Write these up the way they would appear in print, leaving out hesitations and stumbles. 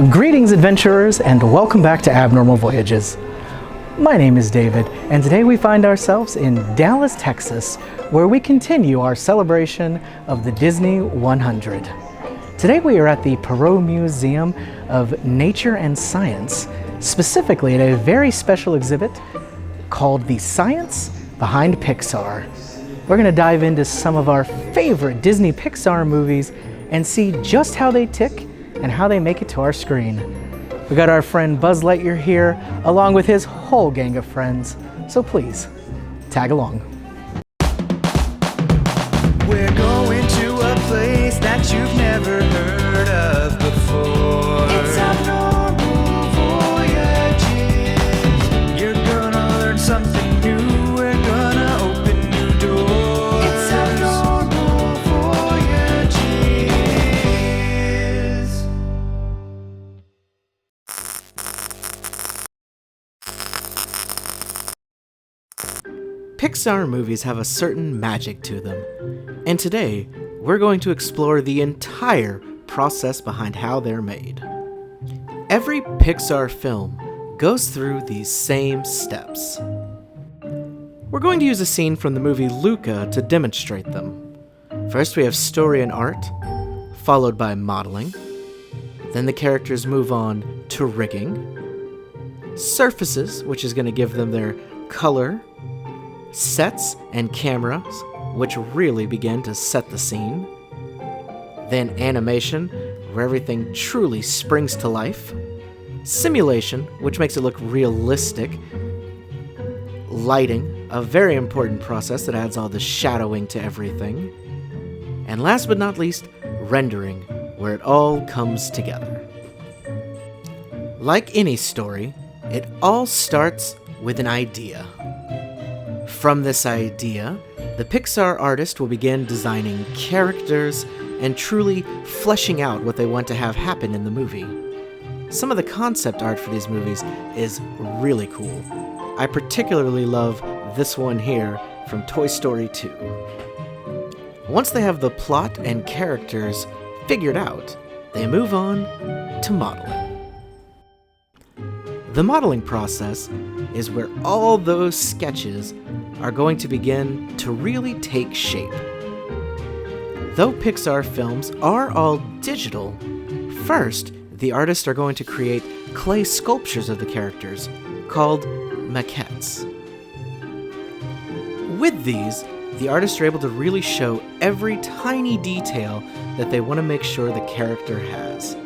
Greetings, adventurers, and welcome back to Abnormal Voyages. My name is David, and today we find ourselves in Dallas, Texas, where we continue our celebration of the Disney 100. Today we are at the Perot Museum of Nature and Science, specifically at a very special exhibit called The Science Behind Pixar. We're going to dive into some of our favorite Disney Pixar movies and see just how they tick and how they make it to our screen. We got our friend Buzz Lightyear here, along with his whole gang of friends, so please, tag along. We're going to a place that you've never heard of before. It's Abnormal Voyages. You're gonna learn something new. We're gonna open new doors. It's Abnormal Voyages. Pixar movies have a certain magic to them, and today we're going to explore the entire process behind how they're made. Every Pixar film goes through these same steps. We're going to use a scene from the movie Luca to demonstrate them. First we have story and art, followed by modeling. Then the characters move on to rigging, surfaces, which is going to give them their color, sets and cameras, which really begin to set the scene. Then animation, where everything truly springs to life. Simulation, which makes it look realistic. Lighting, a very important process that adds all the shadowing to everything. And last but not least, rendering, where it all comes together. Like any story, it all starts with an idea. From this idea, the Pixar artist will begin designing characters and truly fleshing out what they want to have happen in the movie. Some of the concept art for these movies is really cool. I particularly love this one here from Toy Story 2. Once they have the plot and characters figured out, they move on to modeling. The modeling process is where all those sketches are going to begin to really take shape. Though Pixar films are all digital, first the artists are going to create clay sculptures of the characters called maquettes. With these, the artists are able to really show every tiny detail that they want to make sure the character has.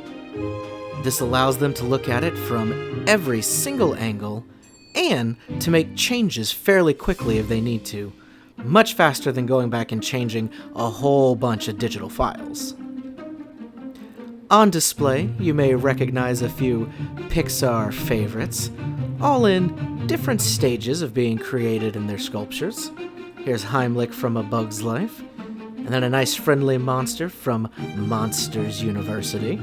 This allows them to look at it from every single angle and to make changes fairly quickly if they need to, much faster than going back and changing a whole bunch of digital files. On display, you may recognize a few Pixar favorites, all in different stages of being created in their sculptures. Here's Heimlich from A Bug's Life, and then a nice friendly monster from Monsters University.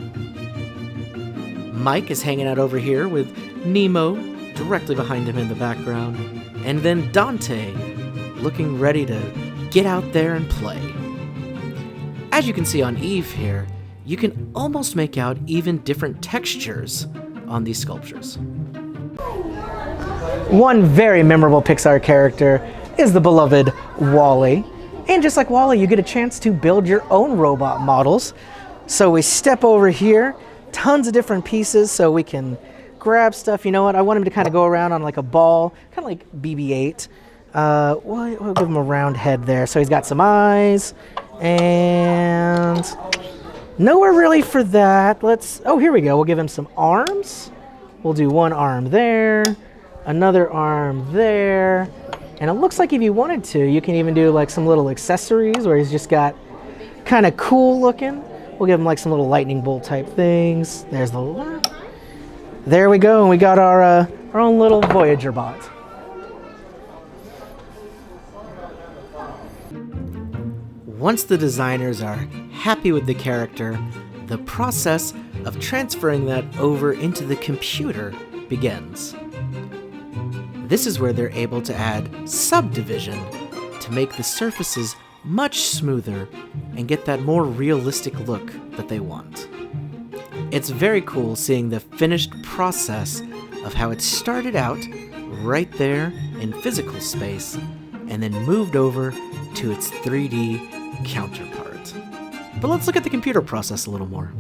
Mike is hanging out over here with Nemo directly behind him in the background, and then Dante looking ready to get out there and play. As you can see on Eve here, you can almost make out even different textures on these sculptures. One very memorable Pixar character is the beloved WALL-E. And just like WALL-E, you get a chance to build your own robot models. So we step over here, tons of different pieces so we can grab stuff. You know what? I want him to kind of go around on like a ball, kind of like BB-8. We'll give him a round head there. So he's got some eyes, and nowhere really for that. Oh, here we go. We'll give him some arms. We'll do one arm there, another arm there. And it looks like if you wanted to, you can even do like some little accessories where he's just got kind of cool looking. We'll give him like some little lightning bolt type things. There we go, and we got our own little Voyager bot. Once the designers are happy with the character, the process of transferring that over into the computer begins. This is where they're able to add subdivision to make the surfaces much smoother and get that more realistic look that they want. It's very cool seeing the finished process of how it started out right there in physical space and then moved over to its 3D counterpart. But let's look at the computer process a little more.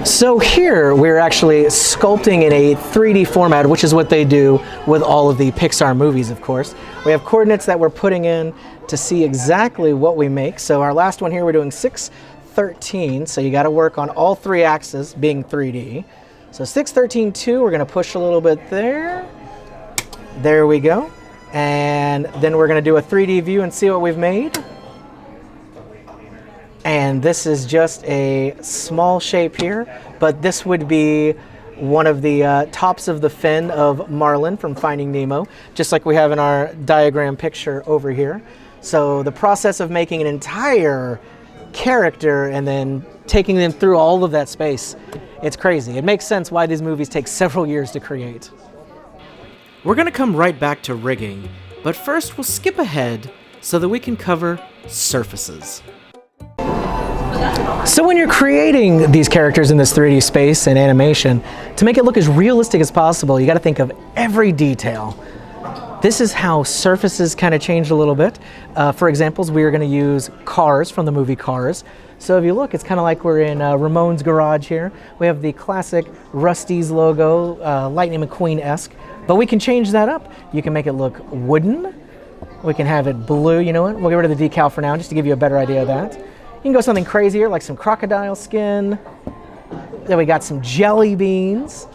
So here we're actually sculpting in a 3D format, which is what they do with all of the Pixar movies, of course. We have coordinates that we're putting in to see exactly what we make. So our last one here, we're doing 613. So you got to work on all three axes being 3D. So 613, 2, we're going to push a little bit there. There we go. And then we're going to do a 3D view and see what we've made. And this is just a small shape here, but this would be one of the tops of the fin of Marlin from Finding Nemo, just like we have in our diagram picture over here. So the process of making an entire character and then taking them through all of that space, it's crazy. It makes sense why these movies take several years to create. We're going to come right back to rigging, but first we'll skip ahead so that we can cover surfaces. So when you're creating these characters in this 3D space and animation, to make it look as realistic as possible, you got to think of every detail. This is how surfaces kind of changed a little bit. For examples, we are going to use cars from the movie Cars. So if you look, it's kind of like we're in Ramon's garage here. We have the classic Rusty's logo, Lightning McQueen-esque, but we can change that up. You can make it look wooden. We can have it blue. You know what? We'll get rid of the decal for now, just to give you a better idea of that. You can go something crazier, like some crocodile skin. Then we got some jelly beans,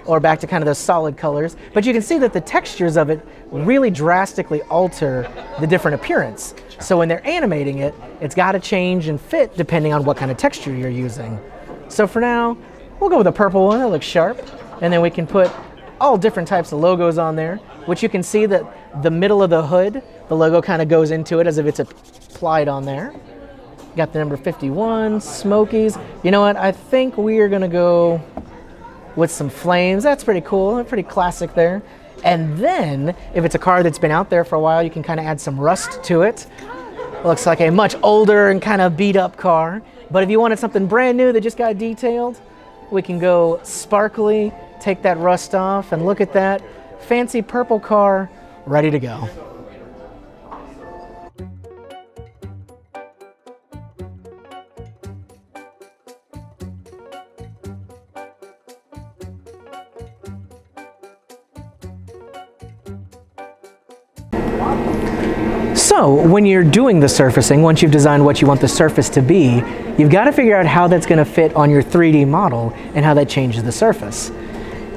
or back to kind of those solid colors. But you can see that the textures of it really drastically alter the different appearance. So when they're animating it, it's got to change and fit depending on what kind of texture you're using. So for now, we'll go with a purple one that looks sharp. And then we can put all different types of logos on there, which you can see that the middle of the hood, the logo kind of goes into it as if it's applied on there. Got the number 51, Smokies. You know what? I think we are going to go with some flames. That's pretty cool. Pretty classic there. And then, if it's a car that's been out there for a while, you can kind of add some rust to it. Looks like a much older and kind of beat up car. But if you wanted something brand new that just got detailed, we can go sparkly, take that rust off, and look at that fancy purple car ready to go. So when you're doing the surfacing, once you've designed what you want the surface to be, you've got to figure out how that's going to fit on your 3D model and how that changes the surface.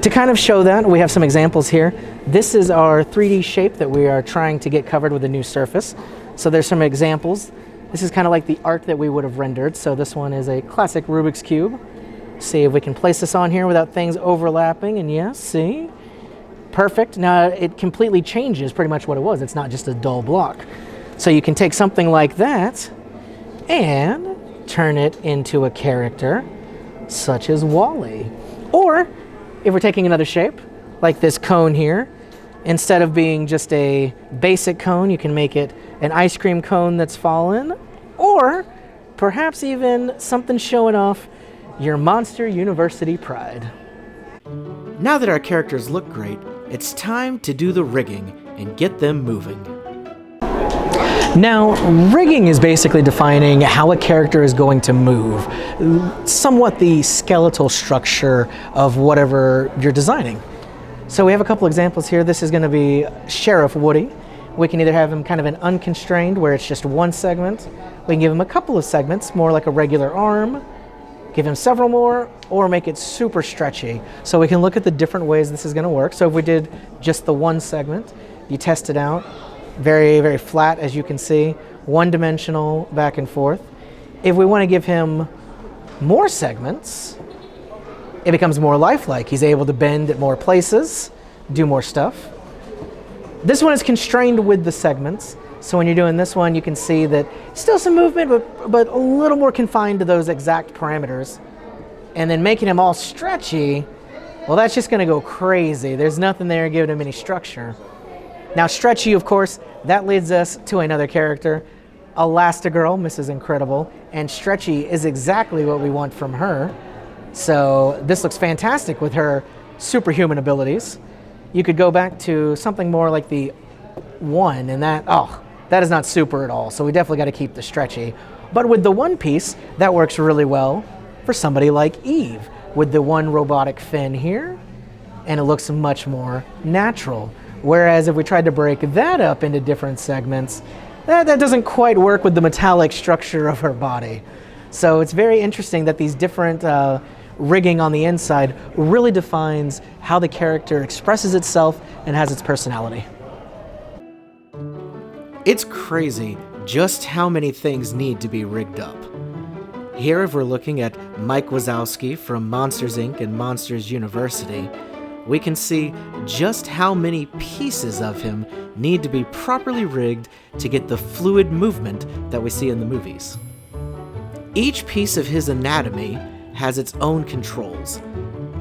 To kind of show that, we have some examples here. This is our 3D shape that we are trying to get covered with a new surface. So there's some examples. This is kind of like the art that we would have rendered. So this one is a classic Rubik's Cube. See if we can place this on here without things overlapping. And yes, see? Perfect. Now it completely changes pretty much what it was. It's not just a dull block. So you can take something like that and turn it into a character such as Wall-E. Or if we're taking another shape, like this cone here, instead of being just a basic cone, you can make it an ice cream cone that's fallen, or perhaps even something showing off your Monster University pride. Now that our characters look great, it's time to do the rigging and get them moving. Now, rigging is basically defining how a character is going to move, somewhat the skeletal structure of whatever you're designing. So we have a couple examples here. This is going to be Sheriff Woody. We can either have him kind of an unconstrained, where it's just one segment. We can give him a couple of segments, more like a regular arm, give him several more, or make it super stretchy. So we can look at the different ways this is going to work. So if we did just the one segment, you test it out, very, very flat, as you can see, one-dimensional back and forth. If we want to give him more segments, it becomes more lifelike. He's able to bend at more places, do more stuff. This one is constrained with the segments. So when you're doing this one, you can see that still some movement, but a little more confined to those exact parameters. And then making him all stretchy, well, that's just going to go crazy. There's nothing there giving him any structure. Now Stretchy, of course, that leads us to another character, Elastigirl, Mrs. Incredible, and Stretchy is exactly what we want from her. So this looks fantastic with her superhuman abilities. You could go back to something more like the one, and that is not super at all. So we definitely got to keep the Stretchy. But with the one piece, that works really well for somebody like Eve, with the one robotic fin here, and it looks much more natural. Whereas if we tried to break that up into different segments, that doesn't quite work with the metallic structure of her body. So it's very interesting that these different rigging on the inside really defines how the character expresses itself and has its personality. It's crazy just how many things need to be rigged up. Here, if we're looking at Mike Wazowski from Monsters, Inc. and Monsters University, we can see just how many pieces of him need to be properly rigged to get the fluid movement that we see in the movies. Each piece of his anatomy has its own controls.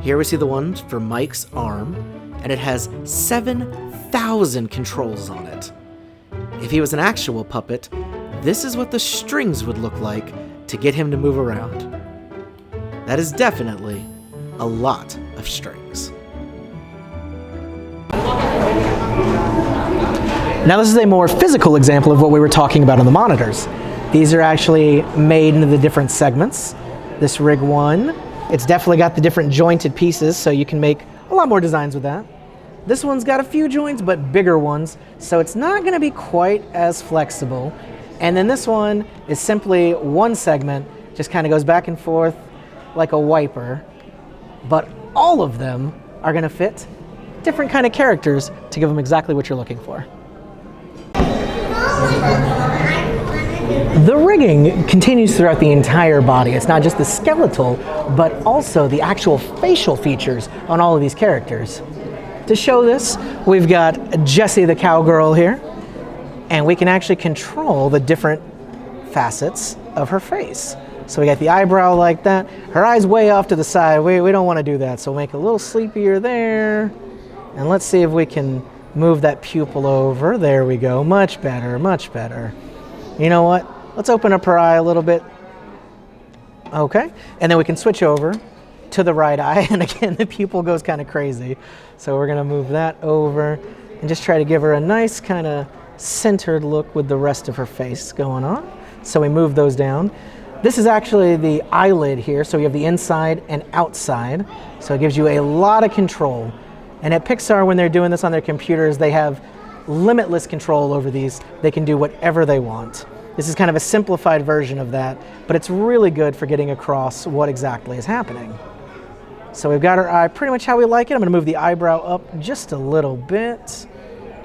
Here we see the one for Mike's arm, and it has 7,000 controls on it. If he was an actual puppet, this is what the strings would look like to get him to move around. That is definitely a lot of strings. Now this is a more physical example of what we were talking about on the monitors. These are actually made into the different segments. This rig one, it's definitely got the different jointed pieces, so you can make a lot more designs with that. This one's got a few joints, but bigger ones, so it's not gonna be quite as flexible. And then this one is simply one segment, just kind of goes back and forth like a wiper, but all of them are gonna fit different kind of characters to give them exactly what you're looking for. The rigging continues throughout the entire body. It's not just the skeletal, but also the actual facial features on all of these characters. To show this, we've got Jessie the cowgirl here, and we can actually control the different facets of her face. So we got the eyebrow like that. Her eye's way off to the side. We don't want to do that, so we'll make it a little sleepier there. And let's see if we can move that pupil over. There we go. Much better, much better. You know what? Let's open up her eye a little bit. Okay. And then we can switch over to the right eye. And again, the pupil goes kind of crazy. So we're going to move that over and just try to give her a nice kind of centered look with the rest of her face going on. So we move those down. This is actually the eyelid here. So you have the inside and outside. So it gives you a lot of control. And at Pixar, when they're doing this on their computers, they have limitless control over these. They can do whatever they want. This is kind of a simplified version of that, but it's really good for getting across what exactly is happening. So we've got our eye pretty much how we like it. I'm going to move the eyebrow up just a little bit.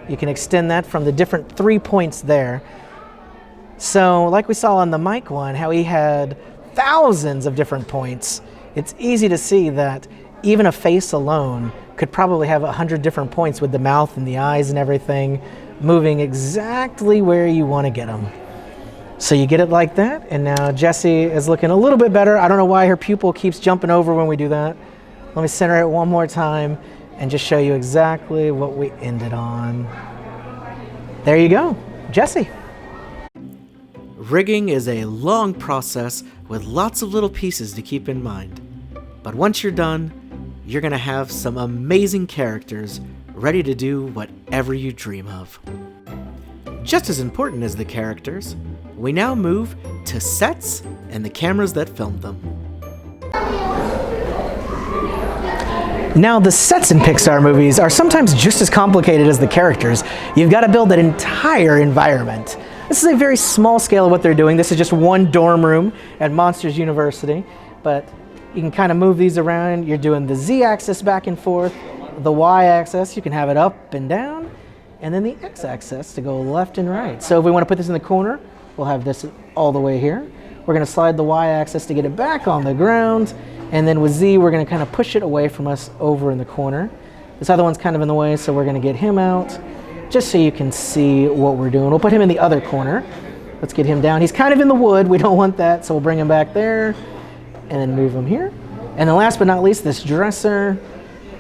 You can extend that from the different 3 points there. So like we saw on the Mike one, how he had thousands of different points, it's easy to see that even a face alone could probably have 100 different points with the mouth and the eyes and everything moving exactly where you want to get them. So you get it like that, and now Jessie is looking a little bit better. I don't know why her pupil keeps jumping over when we do that. Let me center it one more time and just show you exactly what we ended on. There you go, Jessie. Rigging is a long process with lots of little pieces to keep in mind. But once you're done, you're gonna have some amazing characters ready to do whatever you dream of. Just as important as the characters, we now move to sets and the cameras that filmed them. Now, the sets in Pixar movies are sometimes just as complicated as the characters. You've got to build that entire environment. This is a very small scale of what they're doing. This is just one dorm room at Monsters University, but you can kind of move these around. You're doing the Z-axis back and forth, the Y-axis, you can have it up and down, and then the X-axis to go left and right. So if we want to put this in the corner, we'll have this all the way here. We're going to slide the Y-axis to get it back on the ground, and then with Z, we're going to kind of push it away from us over in the corner. This other one's kind of in the way, so we're going to get him out, just so you can see what we're doing. We'll put him in the other corner. Let's get him down. He's kind of in the wood. We don't want that, so we'll bring him back there, and then move him here. And then last but not least, this dresser.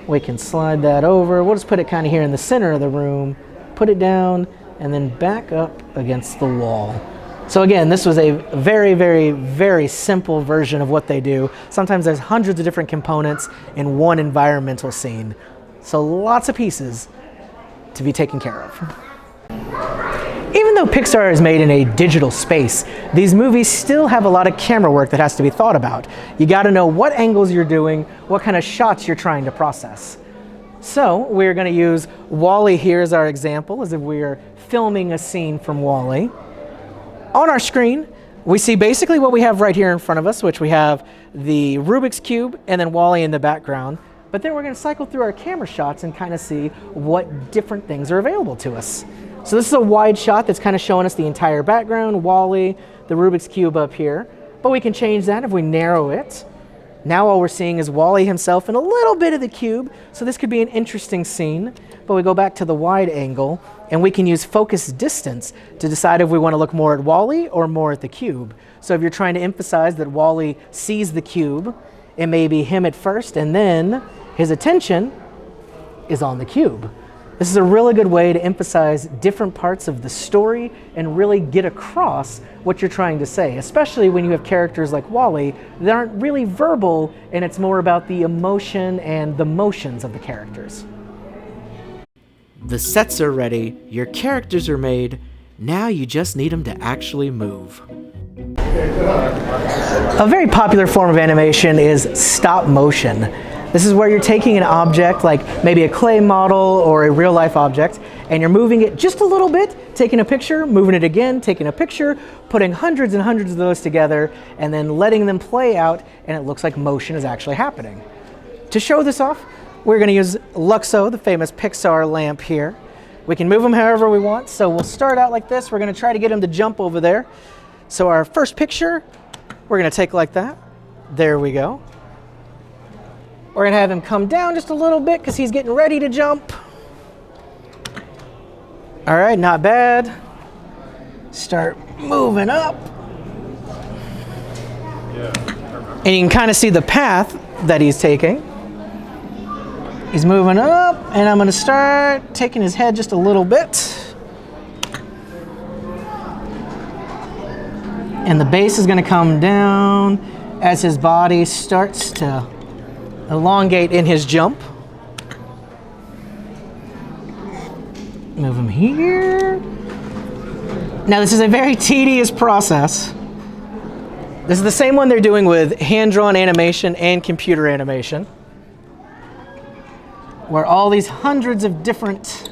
We can slide that over. We'll just put it kind of here in the center of the room, put it down, and then back up against the wall. So again, this was a very, very, very simple version of what they do. Sometimes there's hundreds of different components in one environmental scene. So lots of pieces to be taken care of. Even though Pixar is made in a digital space, these movies still have a lot of camera work that has to be thought about. You gotta know what angles you're doing, what kind of shots you're trying to process. So we're gonna use WALL-E here as our example, as if we're filming a scene from WALL-E. On our screen, we see basically what we have right here in front of us, which we have the Rubik's Cube and then WALL-E in the background. But then we're gonna cycle through our camera shots and kind of see what different things are available to us. So this is a wide shot that's kind of showing us the entire background, WALL-E, the Rubik's Cube up here. But we can change that if we narrow it. Now all we're seeing is WALL-E himself and a little bit of the cube. So this could be an interesting scene. But we go back to the wide angle and we can use focus distance to decide if we want to look more at WALL-E or more at the cube. So if you're trying to emphasize that WALL-E sees the cube, it may be him at first and then his attention is on the cube. This is a really good way to emphasize different parts of the story and really get across what you're trying to say, especially when you have characters like WALL-E that aren't really verbal and it's more about the emotion and the motions of the characters. The sets are ready, your characters are made, now you just need them to actually move. A very popular form of animation is stop motion. This is where you're taking an object, like maybe a clay model or a real life object, and you're moving it just a little bit, taking a picture, moving it again, taking a picture, putting hundreds and hundreds of those together, and then letting them play out, and it looks like motion is actually happening. To show this off, we're going to use Luxo, the famous Pixar lamp here. We can move them however we want, so we'll start out like this. We're going to try to get him to jump over there. So our first picture, we're going to take like that. There we go. We're gonna have him come down just a little bit because he's getting ready to jump. All right, not bad. Start moving up. And you can kind of see the path that he's taking. He's moving up, and I'm gonna start taking his head just a little bit. And the base is gonna come down as his body starts to elongate in his jump. Move him here. Now this is a very tedious process. This is the same one they're doing with hand-drawn animation and computer animation, where all these hundreds of different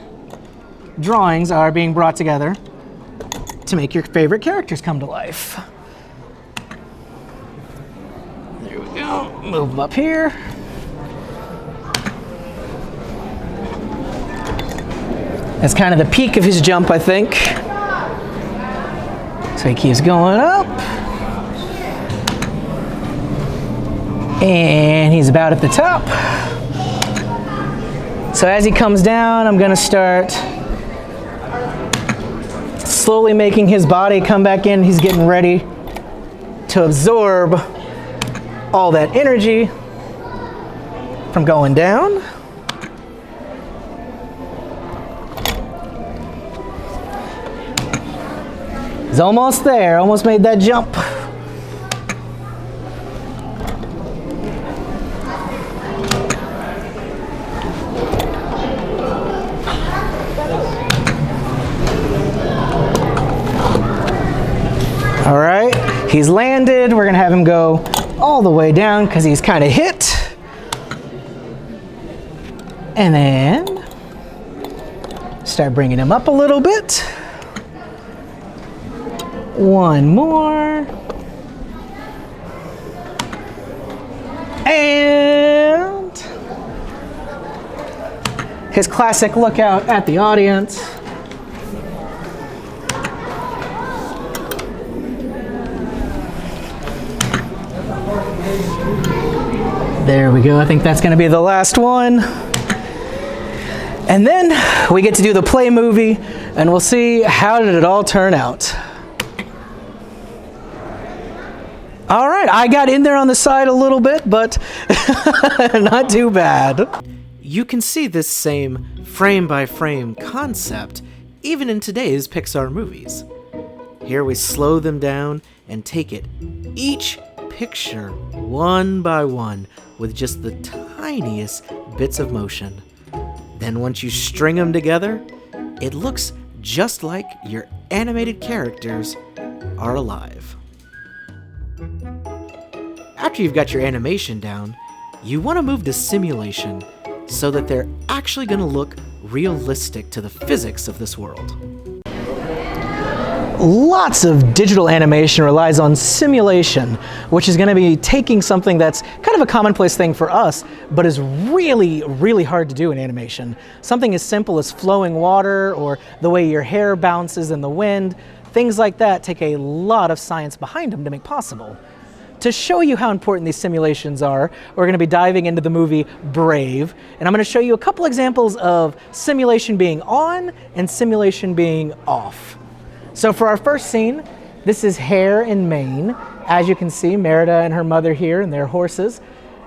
drawings are being brought together to make your favorite characters come to life. There we go. Move them up here. That's kind of the peak of his jump, I think. So he keeps going up. And he's about at the top. So as he comes down, I'm gonna start slowly making his body come back in. He's getting ready to absorb all that energy from going down. He's almost there, almost made that jump. All right, he's landed. We're gonna have him go all the way down because he's kind of hit. And then start bringing him up a little bit. One more. And his classic look out at the audience. There we go. I think that's going to be the last one. And then we get to do the play movie, and we'll see how did it all turn out. All right, I got in there on the side a little bit, but not too bad. You can see this same frame-by-frame concept even in today's Pixar movies. Here we slow them down and take it each picture one by one with just the tiniest bits of motion. Then once you string them together, it looks just like your animated characters are alive. After you've got your animation down, you want to move to simulation so that they're actually going to look realistic to the physics of this world. Lots of digital animation relies on simulation, which is going to be taking something that's kind of a commonplace thing for us, but is really, really hard to do in animation. Something as simple as flowing water or the way your hair bounces in the wind, things like that take a lot of science behind them to make possible. To show you how important these simulations are, we're going to be diving into the movie Brave, and I'm going to show you a couple examples of simulation being on and simulation being off. So for our first scene, this is Hare in Maine. As you can see, Merida and her mother here and their horses.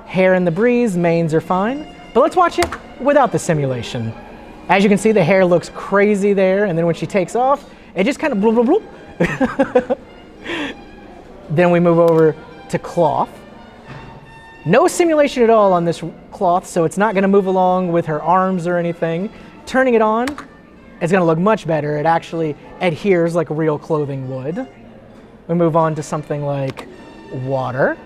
Hare in the breeze, manes are fine. But let's watch it without the simulation. As you can see, the hare looks crazy there, and then when she takes off, it just kind of bloop, bloop, bloop. Then we move over to cloth. No simulation at all on this cloth, so it's not gonna move along with her arms or anything. Turning it on, it's gonna look much better. It actually adheres like real clothing would. We move on to something like water.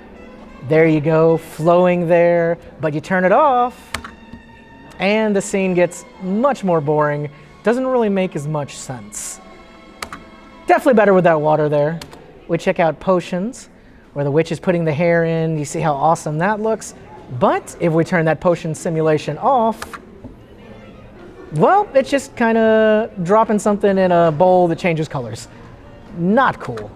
There you go, flowing there, but you turn it off, and the scene gets much more boring. Doesn't really make as much sense. Definitely better with that water there. We check out potions, where the witch is putting the hair in. You see how awesome that looks. But if we turn that potion simulation off, well, it's just kind of dropping something in a bowl that changes colors. Not cool.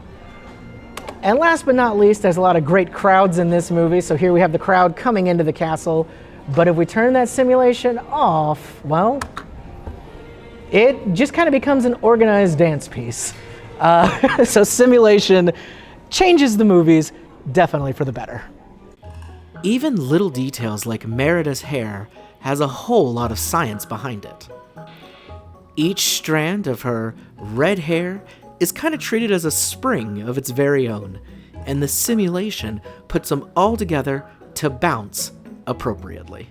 And last but not least, there's a lot of great crowds in this movie. So here we have the crowd coming into the castle. But if we turn that simulation off, well, it just kind of becomes an organized dance piece. So simulation changes the movies definitely for the better. Even little details like Merida's hair has a whole lot of science behind it. Each strand of her red hair is kind of treated as a spring of its very own, and the simulation puts them all together to bounce appropriately.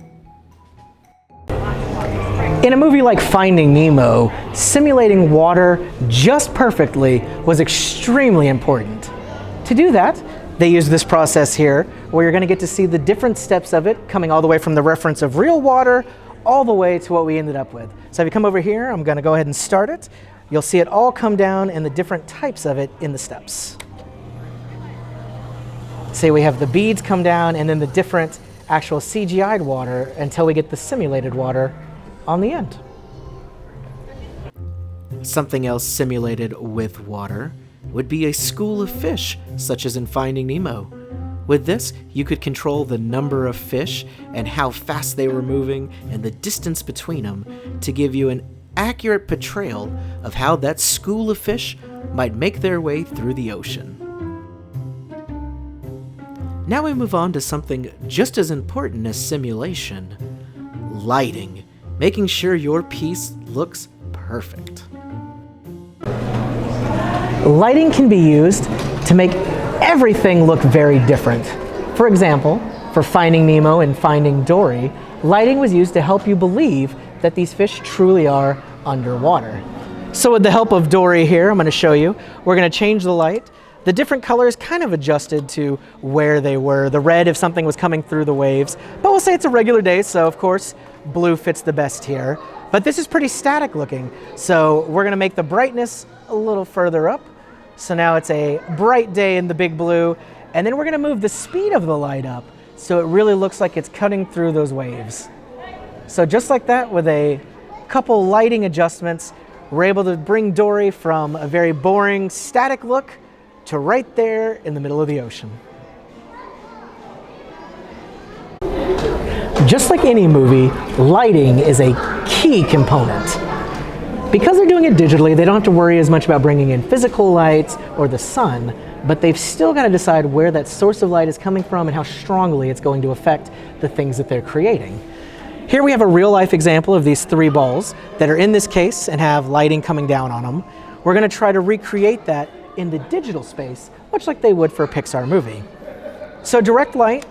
In a movie like Finding Nemo, simulating water just perfectly was extremely important. To do that, they use this process here, where you're going to get to see the different steps of it, coming all the way from the reference of real water, all the way to what we ended up with. So if you come over here, I'm going to go ahead and start it. You'll see it all come down and the different types of it in the steps. Say we have the beads come down and then the different actual CGI'd water until we get the simulated water on the end. Something else simulated with water would be a school of fish, such as in Finding Nemo. With this, you could control the number of fish and how fast they were moving and the distance between them to give you an accurate portrayal of how that school of fish might make their way through the ocean. Now we move on to something just as important as simulation: lighting, making sure your piece looks perfect. Lighting can be used to make everything look very different. For example, for Finding Nemo and Finding Dory, lighting was used to help you believe that these fish truly are underwater. So with the help of Dory here, I'm going to show you, we're going to change the light. The different colors kind of adjusted to where they were. The red if something was coming through the waves, but we'll say it's a regular day, so of course blue fits the best here. But this is pretty static looking, so we're going to make the brightness a little further up. So now it's a bright day in the big blue, and then we're going to move the speed of the light up so it really looks like it's cutting through those waves. So just like that, with a couple lighting adjustments, we're able to bring Dory from a very boring static look to right there in the middle of the ocean. Just like any movie, lighting is a key component. Because they're doing it digitally, they don't have to worry as much about bringing in physical lights or the sun, but they've still got to decide where that source of light is coming from and how strongly it's going to affect the things that they're creating. Here we have a real life example of these 3 balls that are in this case and have lighting coming down on them. We're going to try to recreate that in the digital space, much like they would for a Pixar movie. So direct light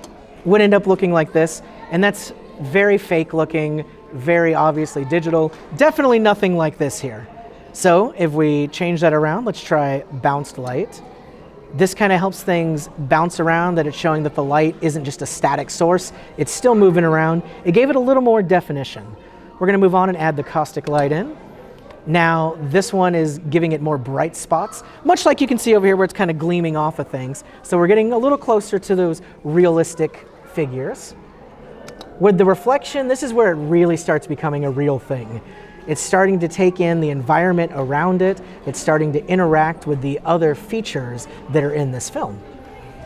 would end up looking like this, and that's very fake looking, very obviously digital. Definitely nothing like this here. So if we change that around, let's try bounced light. This kind of helps things bounce around, that it's showing that the light isn't just a static source, it's still moving around. It gave it a little more definition. We're gonna move on and add the caustic light in. Now, this one is giving it more bright spots, much like you can see over here where it's kind of gleaming off of things. So we're getting a little closer to those realistic figures. With the reflection, this is where it really starts becoming a real thing. It's starting to take in the environment around it. It's starting to interact with the other features that are in this film.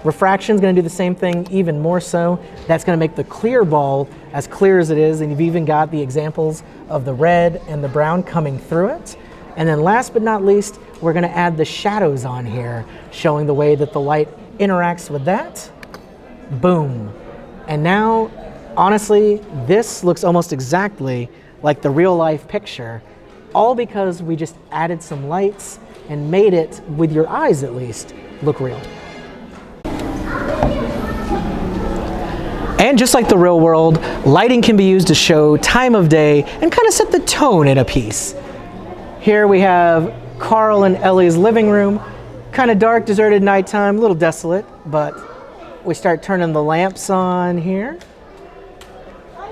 Refraction is going to do the same thing, even more so. That's going to make the clear ball as clear as it is, and you've even got the examples of the red and the brown coming through it. And then last but not least, we're going to add the shadows on here, showing the way that the light interacts with that. Boom. And now, honestly, this looks almost exactly like the real life picture, all because we just added some lights and made it, with your eyes at least, look real. And just like the real world, lighting can be used to show time of day and kind of set the tone in a piece. Here we have Carl and Ellie's living room, kind of dark, deserted nighttime, a little desolate, but we start turning the lamps on here.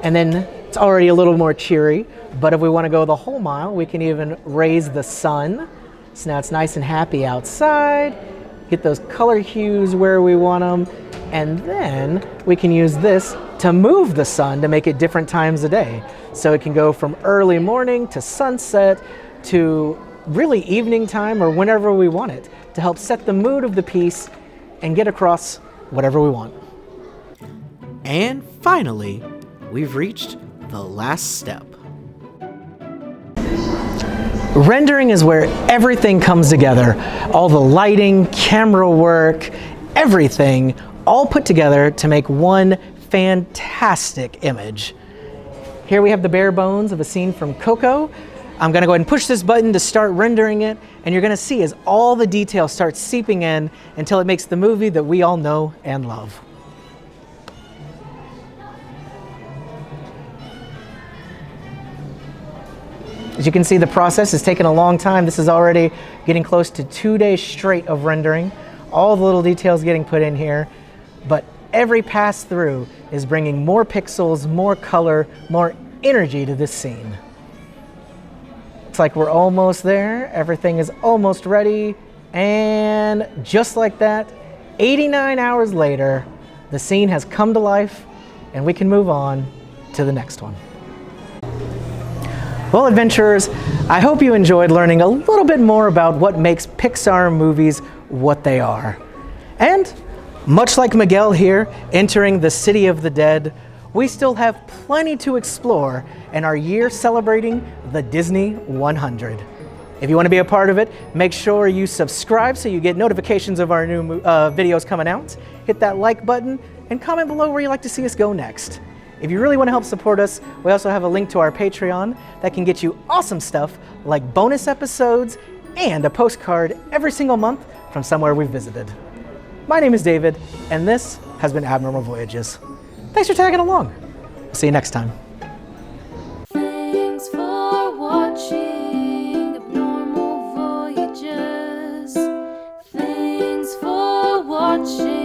And then it's already a little more cheery, but if we want to go the whole mile, we can even raise the sun. So now it's nice and happy outside, get those color hues where we want them, and then we can use this to move the sun to make it different times a day. So it can go from early morning to sunset to really evening time or whenever we want it, to help set the mood of the piece and get across whatever we want. And finally, we've reached the last step. Rendering is where everything comes together. All the lighting, camera work, everything all put together to make one fantastic image. Here we have the bare bones of a scene from Coco. I'm gonna go ahead and push this button to start rendering it, and you're gonna see as all the detail starts seeping in until it makes the movie that we all know and love. As you can see, the process is taking a long time. This is already getting close to 2 days straight of rendering. All the little details getting put in here, but every pass through is bringing more pixels, more color, more energy to this scene. It's like we're almost there. Everything is almost ready. And just like that, 89 hours later, the scene has come to life and we can move on to the next one. Well, adventurers, I hope you enjoyed learning a little bit more about what makes Pixar movies what they are. And much like Miguel here, entering the City of the Dead, we still have plenty to explore in our year celebrating the Disney 100. If you want to be a part of it, make sure you subscribe so you get notifications of our new videos coming out. Hit that like button and comment below where you'd like to see us go next. If you really want to help support us, we also have a link to our Patreon that can get you awesome stuff like bonus episodes and a postcard every single month from somewhere we've visited. My name is David, and this has been Abnormal Voyages. Thanks for tagging along. We'll see you next time. Thanks for watching Abnormal Voyages. Thanks for watching.